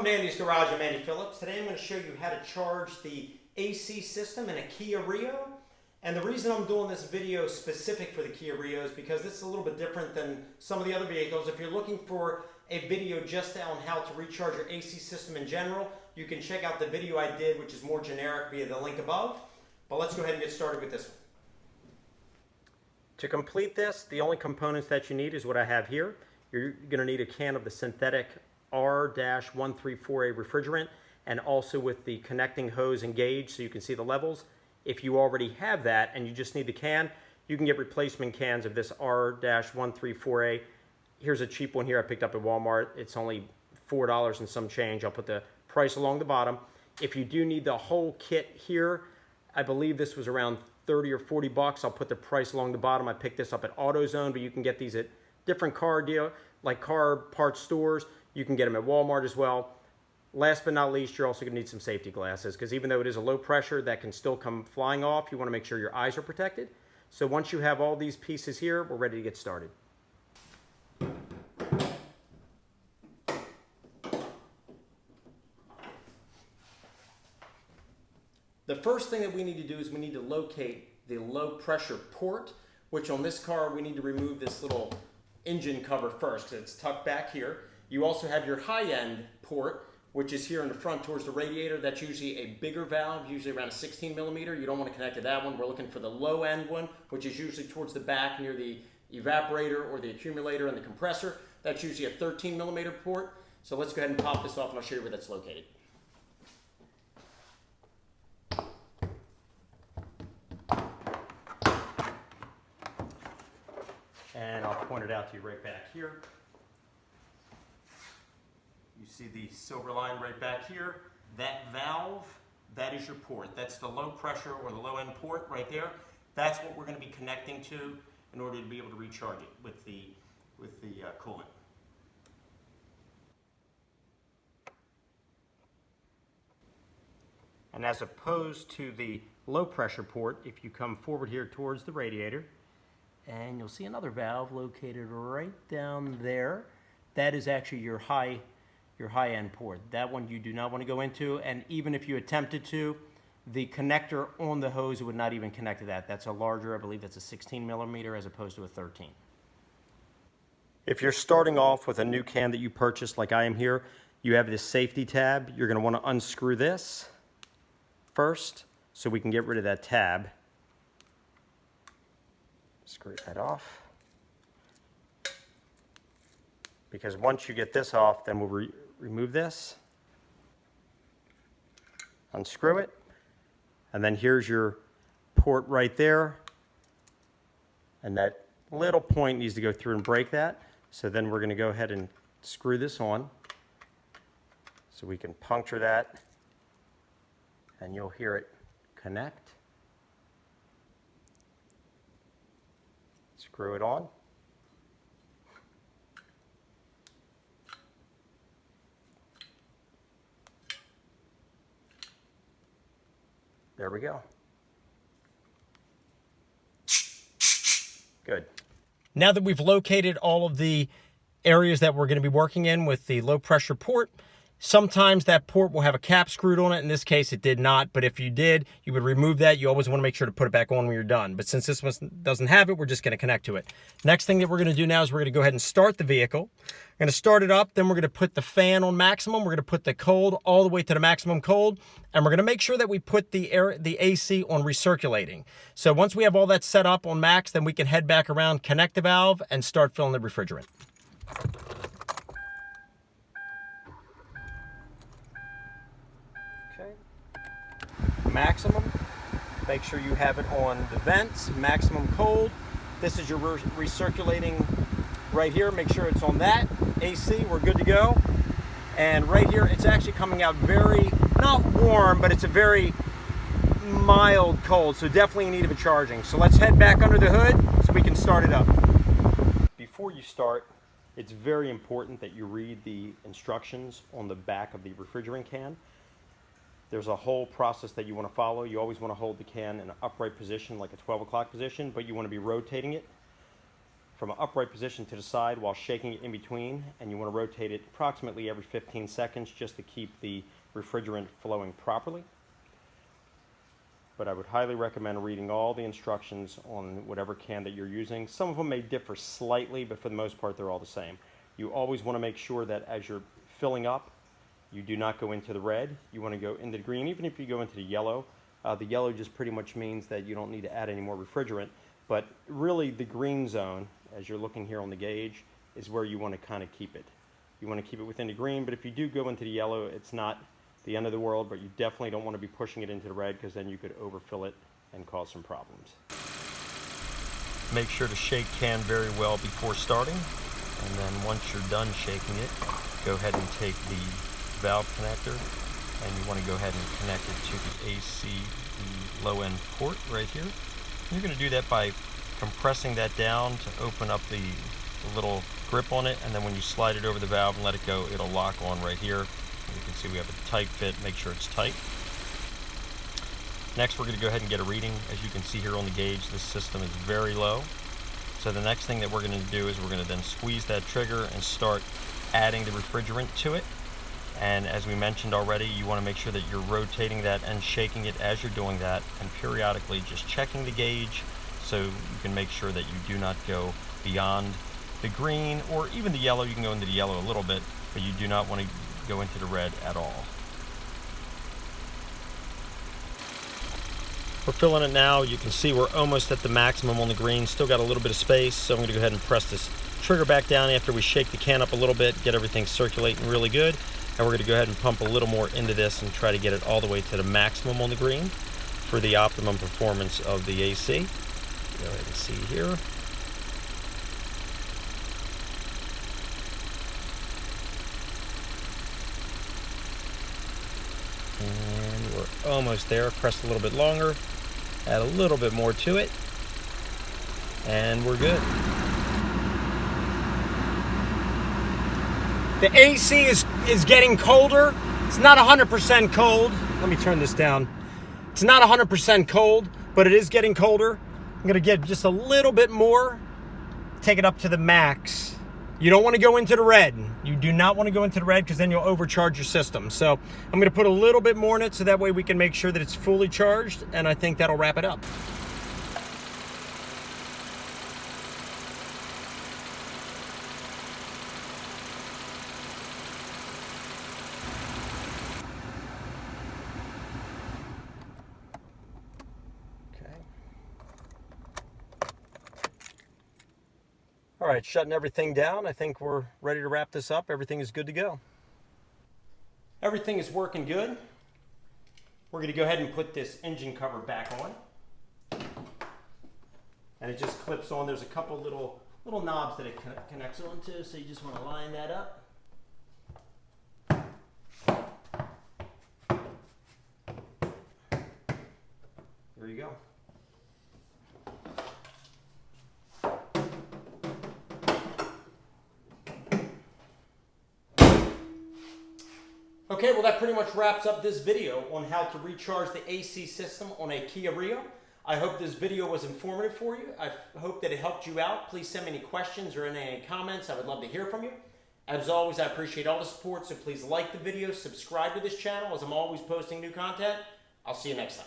to Andy's Garage. I'm Andy Phillips. Today I'm going to show you how to charge the AC system in a Kia Rio. And the reason I'm doing this video specific for the Kia Rio is because this is a little bit different than some of the other vehicles. If you're looking for a video just on how to recharge your AC system in general, you can check out the video I did, which is more generic, via the link above. But let's go ahead and get started with this one. To complete this, the only components that you need is what I have here. You're going to need a can of the synthetic R-134A refrigerant, and also with the connecting hose and gauge so you can see the levels. If you already have that and you just need the can, you can get replacement cans of this R-134A. Here's a cheap one here I picked up at Walmart. It's only $4 and some change. I'll put the price along the bottom. If you do need the whole kit here, I believe this was around 30 or 40 bucks. I'll put the price along the bottom. I picked this up at Autozone, but you can get these at different car parts stores. You can get them at Walmart as well. Last but not least, you're also going to need some safety glasses, because even though it is a low pressure that can still come flying off, you want to make sure your eyes are protected. So once you have all these pieces here, we're ready to get started. The first thing that we need to do is we need to locate the low pressure port, which on this car we need to remove this little engine cover first because it's tucked back here. You also have your high-end port, which is here in the front towards the radiator. That's usually a bigger valve, usually around a 16 millimeter. You don't want to connect to that one. We're looking for the low-end one, which is usually towards the back near the evaporator or the accumulator and the compressor. That's usually a 13 millimeter port. So let's go ahead and pop this off and I'll show you where that's located. And I'll point it out to you right back here. You see the silver line right back here. That valve, that is your port. That's the low pressure or the low end port right there. That's what we're going to be connecting to in order to be able to recharge it with the coolant. And as opposed to the low pressure port, if you come forward here towards the radiator, and you'll see another valve located right down there. That is actually your high-end port. That one you do not want to go into, and even if you attempted to, the connector on the hose would not even connect to that. That's a larger, I believe that's a 16 millimeter as opposed to a 13. If you're starting off with a new can that you purchased like I am here, you have this safety tab. You're going to want to unscrew this first so we can get rid of that tab. Screw that off. Because once you get this off, then we'll remove this, unscrew it, and then here's your port right there, and that little point needs to go through and break that. So then we're going to go ahead and screw this on so we can puncture that, and you'll hear it connect. Screw it on. There we go. Good. Now that we've located all of the areas that we're going to be working in with the low pressure port, sometimes that port will have a cap screwed on it. In this case, it did not, but if you did, you would remove that. You always want to make sure to put it back on when you're done. But since this one doesn't have it, we're just going to connect to it. Next thing that we're going to do now is we're going to go ahead and start the vehicle. We're going to start it up, then we're going to put the fan on maximum. We're going to put the cold all the way to the maximum cold, and we're going to make sure that we put the AC on recirculating. So once we have all that set up on max, then we can head back around, connect the valve, and start filling the refrigerant. Maximum, make sure you have it on the vents, maximum cold. This is your recirculating right here. Make sure it's on that. AC, we're good to go. And right here, it's actually coming out very, not warm, but it's a very mild cold, so definitely in need of a charging. So let's head back under the hood so we can start it up. Before you start, it's very important that you read the instructions on the back of the refrigerant can. There's a whole process that you want to follow. You always want to hold the can in an upright position, like a 12 o'clock position, but you want to be rotating it from an upright position to the side while shaking it in between, and you want to rotate it approximately every 15 seconds just to keep the refrigerant flowing properly. But I would highly recommend reading all the instructions on whatever can that you're using. Some of them may differ slightly, but for the most part they're all the same. You always want to make sure that as you're filling up, you do not go into the red. You want to go into the green. Even if you go into the yellow just pretty much means that you don't need to add any more refrigerant. But really the green zone, as you're looking here on the gauge, is where you want to kind of keep it. You want to keep it within the green, but if you do go into the yellow, it's not the end of the world, but you definitely don't want to be pushing it into the red because then you could overfill it and cause some problems. Make sure to shake can very well before starting, and then once you're done shaking it, go ahead and take the valve connector and you want to go ahead and connect it to the AC, the low end port right here. You're going to do that by compressing that down to open up the little grip on it, and then when you slide it over the valve and let it go, it'll lock on right here. You can see we have a tight fit. Make sure it's tight. Next, we're going to go ahead and get a reading. As you can see here on the gauge, this system is very low. So the next thing that we're going to do is we're going to then squeeze that trigger and start adding the refrigerant to it. And as we mentioned already, you want to make sure that you're rotating that and shaking it as you're doing that, and periodically just checking the gauge so you can make sure that you do not go beyond the green or even the yellow. You can go into the yellow a little bit, but you do not want to go into the red at all. We're filling it now. You can see we're almost at the maximum on the green. Still got a little bit of space, so I'm going to go ahead and press this trigger back down after we shake the can up a little bit, get everything circulating really good. And we're going to go ahead and pump a little more into this and try to get it all the way to the maximum on the green for the optimum performance of the AC. Go ahead and see here. And we're almost there. Press a little bit longer, add a little bit more to it, and we're good. The AC is getting colder. It's not 100% cold. Let me turn this down. It's not 100% cold, but it is getting colder. I'm gonna get just a little bit more, take it up to the max. You don't want to go into the red. You do not want to go into the red because then you'll overcharge your system. So I'm going to put a little bit more in it so that way we can make sure that it's fully charged, and I think that'll wrap it up. All right, shutting everything down. I think we're ready to wrap this up. Everything is good to go. Everything is working good. We're going to go ahead and put this engine cover back on. And it just clips on. There's a couple little knobs that it connects onto, so you just want to line that up. There you go. Okay, well that pretty much wraps up this video on how to recharge the AC system on a Kia Rio. I hope this video was informative for you. I hope that it helped you out. Please send me any questions or any comments. I would love to hear from you. As always, I appreciate all the support, so please like the video, subscribe to this channel as I'm always posting new content. I'll see you next time.